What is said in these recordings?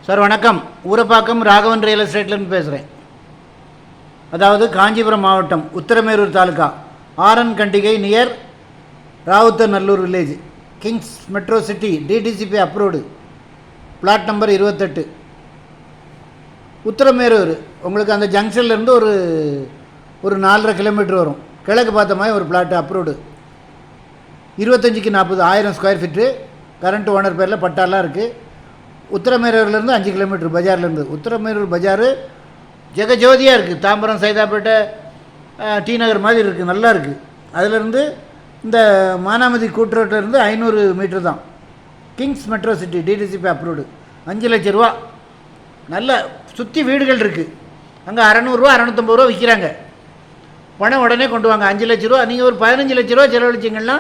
Sir வணக்கம். Urapakkam Raghavan real எஸ்டேட்லேருந்து பேசுகிறேன். அதாவது காஞ்சிபுரம் மாவட்டம் Uthiramerur taluka RN Kandigai near Rawthanallur village, kings metro city, DTCP approved, plot number 28, Uthiramerur. உங்களுக்கு அந்த ஜங்ஷன்லேருந்து ஒரு 4.5 கிலோமீட்டர் வரும். கிழக்கு பார்த்த மாதிரி ஒரு பிளாட்டு அப்ரூவ்டு. 25க்கு 40, 1000 ஸ்கொயர் ஃபீட்டு. கரண்ட் ஓனர் பேரில் பட்டாலாம் இருக்குது. உத்தரமேரூர்லேருந்து 5 கிலோமீட்டர் பஜார்லேருந்து. உத்தரமேரூர் பஜார் ஜெகஜோதியாக இருக்குது. தாம்பரம், சைதாப்பேட்டை, டி நகர் மாதிரி இருக்குது, நல்லா இருக்குது. அதிலேருந்து இந்த மானாமதி கூட்டுரோட்டிலேருந்து 500 மீட்டர் தான். Kings metro city, DTCP approved. 5 லட்ச ரூபா. நல்ல சுற்றி வீடுகள் இருக்குது. அங்கே 600 650 ரூபா விற்கிறாங்க. பணம் உடனே கொண்டு வாங்க. 5 லட்ச ரூபா. நீங்கள் ஒரு 15 லட்ச ரூபா செலவழிச்சிங்கன்னா,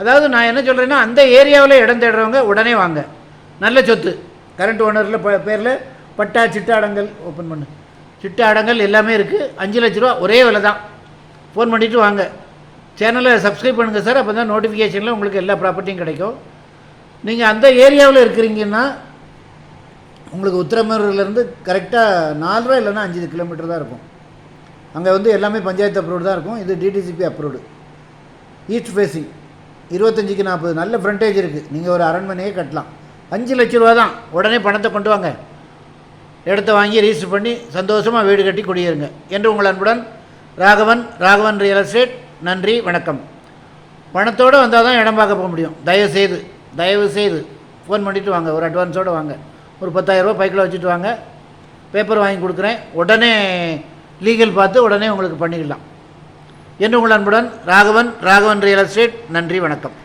அதாவது நான் என்ன சொல்கிறேன்னா, அந்த ஏரியாவில் இடம் தேடுறவங்க உடனே வாங்க. நல்ல சொத்து. கரண்ட் ஓனரில் பேரில் பட்டா, சிட்டாடங்கள் ஓப்பன் பண்ணு, சிட்டாடங்கள் எல்லாமே இருக்குது. 5 லட்ச ரூபா ஒரே விலை தான். ஃபோன் பண்ணிவிட்டு வாங்க. சேனலை சப்ஸ்கிரைப் பண்ணுங்கள் சார். அப்போ தான் நோட்டிஃபிகேஷனில் உங்களுக்கு எல்லா ப்ராப்பர்ட்டியும் கிடைக்கும். நீங்கள் அந்த ஏரியாவில் இருக்கிறீங்கன்னா உங்களுக்கு உத்தரமேரூர்லேருந்து கரெக்டாக 4 இல்லைன்னா 5 கிலோமீட்டர் தான் இருக்கும். அங்கே எல்லாமே பஞ்சாயத்து அப்ரூவ்டு தான் இருக்கும். இது டிடிசிபி அப்ரூவ்டு. East facing. 25க்கு 40. நல்ல ஃப்ரண்டேஜ் இருக்குது. நீங்கள் ஒரு அரண்மனையே கட்டலாம். 5 லட்ச ரூபா தான். உடனே பணத்தை கொண்டு வாங்க. இடத்த வாங்கி ரிஜிஸ்டர் பண்ணி சந்தோஷமாக வீடு கட்டி குடியேறுங்க என்று உங்கள் அன்புடன் ராகவன் ரியல் எஸ்டேட். நன்றி, வணக்கம். பணத்தோடு வந்தால் தான் இடம் பார்க்க போக முடியும். தயவுசெய்து ஃபோன் பண்ணிவிட்டு வாங்க. ஒரு அட்வான்ஸோடு வாங்க. ஒரு 10,000 ரூபா பைக்கில் வச்சுட்டு வாங்க. பேப்பர் வாங்கி கொடுக்குறேன். உடனே லீகல் பார்த்து உடனே உங்களுக்கு பண்ணிக்கலாம் என்று உங்கள் அன்புடன் ராகவன் ரியல் எஸ்டேட். நன்றி, வணக்கம்.